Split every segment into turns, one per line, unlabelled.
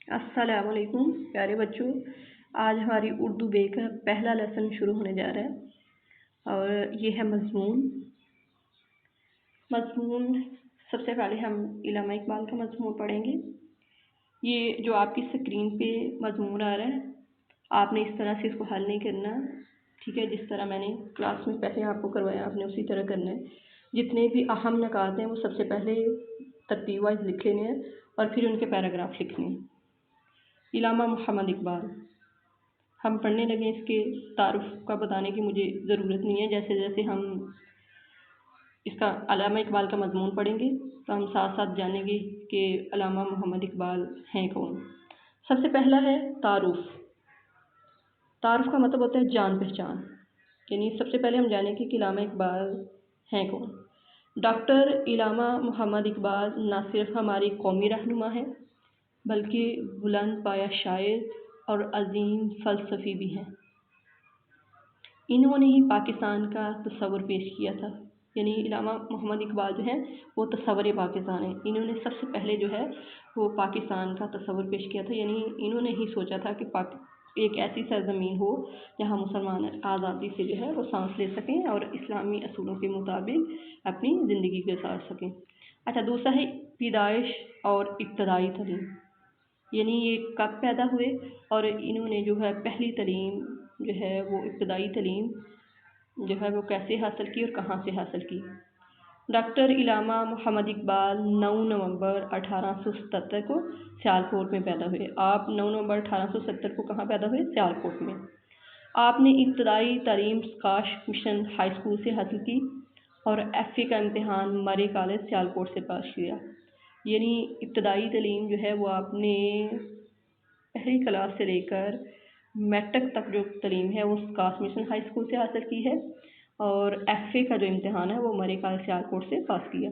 السلام علیکم پیارے بچوں، آج ہماری اردو بے کا پہلا لیسن شروع ہونے جا رہا ہے اور یہ ہے مضمون سب سے پہلے ہم علامہ اقبال کا مضمون پڑھیں گے۔ یہ جو آپ کی اسکرین پہ مضمون آ رہا ہے، آپ نے اس طرح سے اس کو حل نہیں کرنا، ٹھیک ہے؟ جس طرح میں نے کلاس میں پہلے آپ کو کروایا آپ نے اسی طرح کرنا ہے۔ جتنے بھی اہم نکات ہیں وہ سب سے پہلے ترتیب وائز لکھ لینے ہیں اور پھر ان کے پیراگراف لکھنے ہیں۔ علامہ محمد اقبال، ہم پڑھنے لگے۔ اس کے تعارف کا بتانے کی مجھے ضرورت نہیں ہے، جیسے جیسے ہم اس کا علامہ اقبال کا مضمون پڑھیں گے تو ہم ساتھ ساتھ جانیں گے کہ علامہ محمد اقبال ہیں کون۔ سب سے پہلا ہے تعارف۔ تعارف کا مطلب ہوتا ہے جان پہچان، یعنی سب سے پہلے ہم جانیں گے کہ علامہ اقبال ہیں کون۔ ڈاکٹر علامہ محمد اقبال نہ صرف ہماری قومی رہنما ہیں بلکہ بلند پایہ شاعر اور عظیم فلسفی بھی ہیں۔ انہوں نے ہی پاکستان کا تصور پیش کیا تھا، یعنی علامہ محمد اقبال جو ہیں وہ تصور پاکستان ہیں۔ انہوں نے سب سے پہلے جو ہے وہ پاکستان کا تصور پیش کیا تھا، یعنی انہوں نے ہی سوچا تھا کہ ایک ایسی سرزمین ہو جہاں مسلمان آزادی سے جو ہے وہ سانس لے سکیں اور اسلامی اصولوں کے مطابق اپنی زندگی گزار سکیں۔ اچھا، دوسرا ہے پیدائش اور ابتدائی تعلیم، یعنی یہ کب پیدا ہوئے اور انہوں نے جو ہے پہلی تعلیم جو ہے وہ ابتدائی تعلیم جو ہے وہ کیسے حاصل کی اور کہاں سے حاصل کی۔ ڈاکٹر علامہ محمد اقبال 9 نومبر 1877 کو سیالکوٹ میں پیدا ہوئے۔ آپ 9 نومبر 1870 کو کہاں پیدا ہوئے؟ سیالکوٹ میں۔ آپ نے ابتدائی تعلیم سکاش مشن ہائی اسکول سے حاصل کی اور ایف اے کا امتحان مرے کالج سیالکوٹ سے پاس کیا، یعنی ابتدائی تعلیم جو ہے وہ آپ نے پہلی کلاس سے لے کر میٹرک تک جو تعلیم ہے وہ سکاش مشن ہائی اسکول سے حاصل کی ہے اور ایف اے کا جو امتحان ہے وہ مرے کالج سیالکوٹ سے پاس کیا۔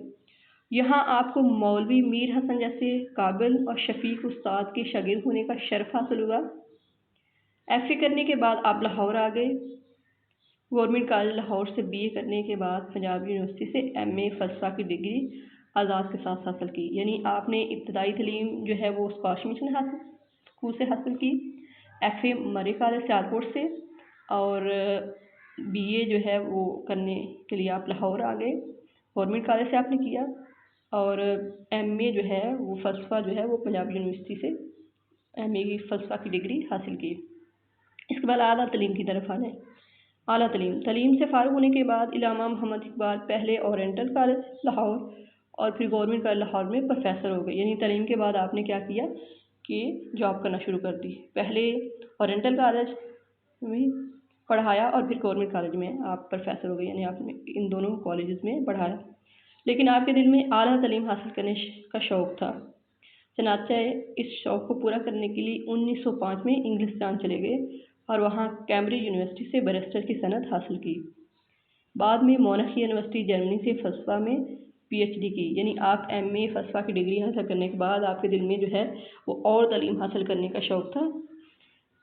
یہاں آپ کو مولوی میر حسن جیسے قابل اور شفیق استاد کے شاگرد ہونے کا شرف حاصل ہوا۔ ایف اے کرنے کے بعد آپ لاہور آ گئے۔ گورنمنٹ کالج لاہور سے بی اے کرنے کے بعد پنجاب یونیورسٹی سے ایم اے فلسفہ کی ڈگری آزاد کے ساتھ حاصل کی، یعنی آپ نے ابتدائی تعلیم جو ہے وہ سکاش مشن اسکول سے حاصل کی، ایف اے مرے کالج سیالکوٹ سے، اور بی اے جو ہے وہ کرنے کے لیے آپ لاہور آ گئے، گورنمنٹ کالج سے آپ نے کیا، اور ایم اے جو ہے وہ فلسفہ جو ہے وہ پنجاب یونیورسٹی سے ایم اے کی فلسفہ کی ڈگری حاصل کی۔ اس کے بعد اعلیٰ تعلیم کی طرف آنے۔ اعلیٰ تعلیم سے فارغ ہونے کے بعد علامہ محمد اقبال پہلے اورینٹل کالج لاہور اور پھر گورنمنٹ کالج لاہور میں پروفیسر ہو گئے، یعنی تعلیم کے بعد آپ نے کیا کیا کہ جاب کرنا شروع کر دی۔ پہلے اورینٹل کالج میں پڑھایا اور پھر گورنمنٹ کالج میں آپ پروفیسر ہو گئے، یعنی آپ نے ان دونوں کالجز میں پڑھایا، لیکن آپ کے دل میں اعلیٰ تعلیم حاصل کرنے کا شوق تھا، چنانچہ اس شوق کو پورا کرنے کے لیے 1905 میں انگلستان چلے گئے اور وہاں کیمبرج یونیورسٹی سے بیرسٹر کی سند حاصل کی۔ بعد میں مونک یونیورسٹی جرمنی سے فلسفہ میں پی ایچ ڈی کی، یعنی آپ ایم اے فلسفہ کی ڈگری حاصل کرنے کے بعد آپ کے دل میں جو ہے وہ اور تعلیم حاصل کرنے کا شوق تھا۔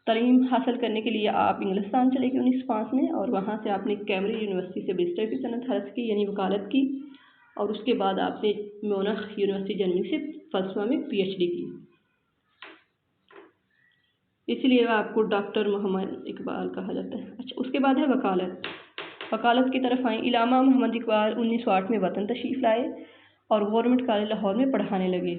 تعلیم حاصل کرنے کے لیے آپ انگلستان چلے گئے 1905 میں، اور وہاں سے آپ نے کیمبرج یونیورسٹی سے بیرسٹر کی سند حاصل کی، یعنی وکالت کی، اور اس کے بعد آپ نے مونک یونیورسٹی جرمنی سے فلسفہ میں پی ایچ ڈی کی، اسی لیے آپ کو ڈاکٹر محمد اقبال کہا جاتا ہے۔ اچھا، اس کے بعد ہے وکالت کی طرف آئیں۔ علامہ محمد اقبال 1908 میں وطن تشریف لائے اور گورنمنٹ کالج لاہور میں پڑھانے لگے،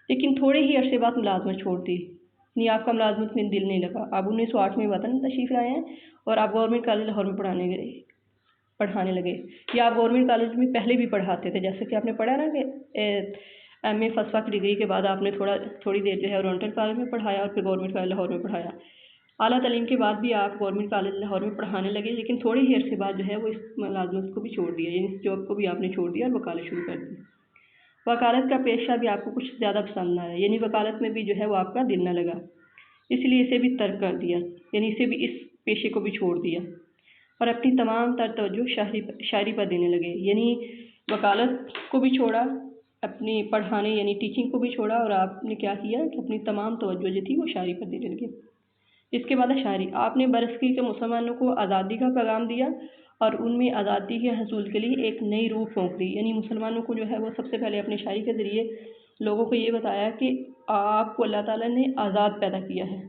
لیکن تھوڑے ہی عرصے بعد ملازمت چھوڑ دی، یعنی آپ کا ملازمت میں دل نہیں لگا۔ آپ 1908 میں وطن تشریف لائے ہیں اور آپ گورنمنٹ کالج لاہور میں پڑھانے لگے، یا آپ گورنمنٹ کالج میں پہلے بھی پڑھاتے تھے، جیسے کہ آپ نے پڑھا نا کہ ایم اے فلسفہ کی ڈگری کے بعد آپ نے تھوڑی دیر جو ہے اورینٹل کالج میں پڑھایا اور پھر گورنمنٹ کالج لاہور میں پڑھایا۔ اعلیٰ تعلیم کے بعد بھی آپ گورنمنٹ کالج لاہور میں پڑھانے لگے، لیکن تھوڑے ہی عرصے بعد جو ہے وہ اس ملازمت کو بھی چھوڑ دیا، یعنی اس جاب کو بھی آپ نے چھوڑ دیا اور وکالت شروع کر دی۔ وکالت کا پیشہ بھی آپ کو کچھ زیادہ پسند نہ آیا، یعنی وکالت میں بھی جو ہے وہ آپ کا دل نہ لگا، اس لیے اسے بھی ترک کر دیا، یعنی اسے بھی اس پیشے کو بھی چھوڑ دیا اور اپنی تمام تر توجہ شاعری پر دینے لگے، یعنی وکالت کو بھی چھوڑا، اپنی پڑھانے یعنی ٹیچنگ کو بھی چھوڑا، اور آپ نے کیا کیا کہ اپنی تمام توجہ جو تھی وہ شاعری پر دینے لگے۔ اس کے بعد شاعری، آپ نے برصغیر کے مسلمانوں کو آزادی کا پیغام دیا اور ان میں آزادی کے حصول کے لیے ایک نئی روح پھونک دی۔ یعنی مسلمانوں کو جو ہے وہ سب سے پہلے اپنی شاعری کے ذریعے لوگوں کو یہ بتایا کہ آپ کو اللہ تعالیٰ نے آزاد پیدا کیا ہے،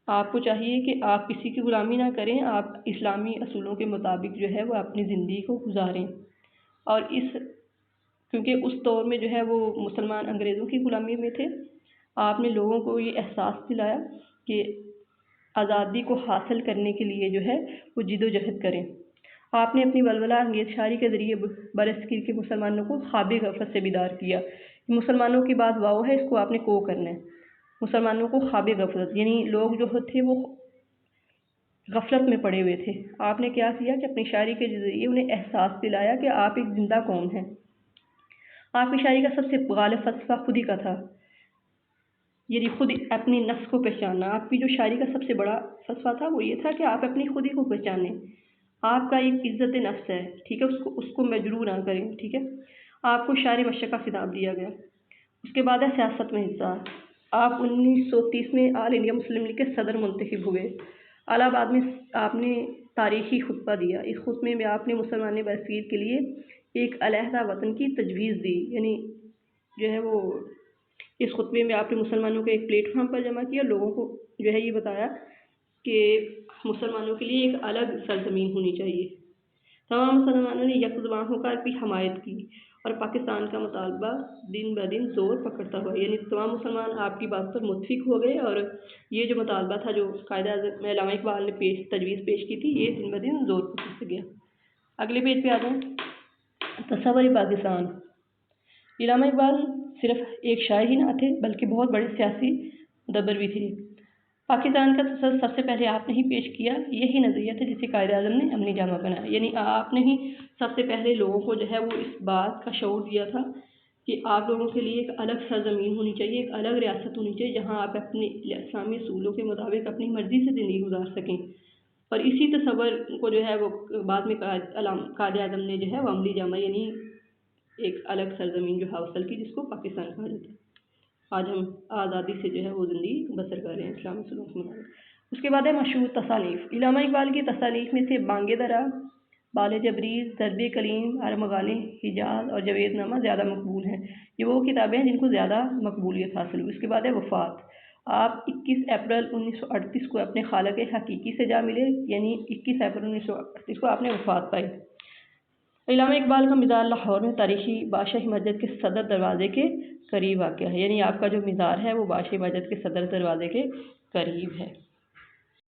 آپ کو چاہیے کہ آپ کسی کی غلامی نہ کریں، آپ اسلامی اصولوں کے مطابق جو ہے وہ اپنی زندگی کو گزاریں۔ اور کیونکہ اس دور میں جو ہے وہ مسلمان انگریزوں کی غلامی میں تھے، آپ نے لوگوں کو یہ احساس دلایا کہ آزادی کو حاصل کرنے کے لیے جو ہے وہ جد و جہد کریں۔ آپ نے اپنی ولولہ انگیز شاعری کے ذریعے برصغیر کے مسلمانوں کو خواب غفلت سے بیدار کیا۔ مسلمانوں کی بات واؤ ہے، اس کو آپ نے کو کرنا ہے۔ مسلمانوں کو خواب غفلت، یعنی لوگ جو تھے وہ غفلت میں پڑے ہوئے تھے، آپ نے کیا کیا کہ اپنی شاعری کے ذریعے انہیں احساس دلایا کہ آپ ایک زندہ قوم ہیں۔ آپ کی شاعری کا سب سے غالب فلسفہ خودی کا تھا، یعنی خود اپنی نفس کو پہچاننا۔ آپ کی جو شاعری کا سب سے بڑا فلسفہ تھا وہ یہ تھا کہ آپ اپنی خودی کو پہچانیں، آپ کا ایک عزت نفس ہے، ٹھیک ہے، اس کو مجروح نہ کریں، ٹھیک ہے۔ آپ کو شاعر مشرق کا خطاب دیا گیا۔ اس کے بعد ہے سیاست میں حصہ۔ آپ 1930 میں آل انڈیا مسلم لیگ کے صدر منتخب ہوئے۔ الہ آباد میں آپ نے تاریخی خطبہ دیا۔ اس خطبے میں آپ نے مسلمان برصغیر کے لیے ایک علیحدہ وطن کی تجویز دی، یعنی جو ہے وہ اس خطبے میں آپ نے مسلمانوں کو ایک پلیٹ فارم پر جمع کیا، لوگوں کو جو ہے یہ بتایا کہ مسلمانوں کے لیے ایک الگ سرزمین ہونی چاہیے۔ تمام مسلمانوں نے یک زباں ہو کر بھی حمایت کی اور پاکستان کا مطالبہ دن بدن زور پکڑتا ہوا، یعنی تمام مسلمان آپ کی بات پر متفق ہو گئے اور یہ جو مطالبہ تھا جو قائد اعظم علامہ اقبال نے تجویز پیش کی تھی، یہ دن بدن زور پکڑتا گیا۔ اگلے پیج پہ آ جائیں، تصور پاکستان۔ علامہ اقبال صرف ایک شاعر ہی نہ تھے بلکہ بہت بڑے سیاسی مدبر بھی تھے۔ پاکستان کا تصور سب سے پہلے آپ نے ہی پیش کیا، یہی نظریہ تھا جسے قائد اعظم نے عملی جامہ بنایا، یعنی آپ نے ہی سب سے پہلے لوگوں کو جو ہے وہ اس بات کا شعور دیا تھا کہ آپ لوگوں کے لیے ایک الگ سرزمین ہونی چاہیے، ایک الگ ریاست ہونی چاہیے جہاں آپ اپنے اسلامی اصولوں کے مطابق اپنی مرضی سے زندگی گزار سکیں۔ اور اسی تصور کو جو ہے وہ بعد میں قائد اعظم نے جو ہے وہ عملی جامہ یعنی ایک الگ سرزمین جو حاصل کی، جس کو پاکستان کہا جاتا ہے۔ آج ہم آزادی سے جو ہے وہ زندگی بسر کر رہے ہیں اسلامی اصولوں کے مطابق۔ اس کے بعد ہے مشہور تصانیف۔ علامہ اقبال کی تصانیف میں سے بانگ درا، بال جبریز، ضرب کلیم، ارمغان حجاز اور جاوید نامہ زیادہ مقبول ہیں۔ یہ وہ کتابیں ہیں جن کو زیادہ مقبولیت حاصل ہوئی۔ اس کے بعد ہے وفات۔ آپ 21 اپریل 1938 کو اپنے خالق حقیقی سے جا ملے، یعنی 21 اپریل 1938 کو آپ نے وفات پائی۔ علامہ اقبال کا مزار لاہور میں تاریخی بادشاہی مسجد کے صدر دروازے کے قریب واقع ہے، یعنی آپ کا جو مزار ہے وہ بادشاہی مسجد کے صدر دروازے کے قریب ہے۔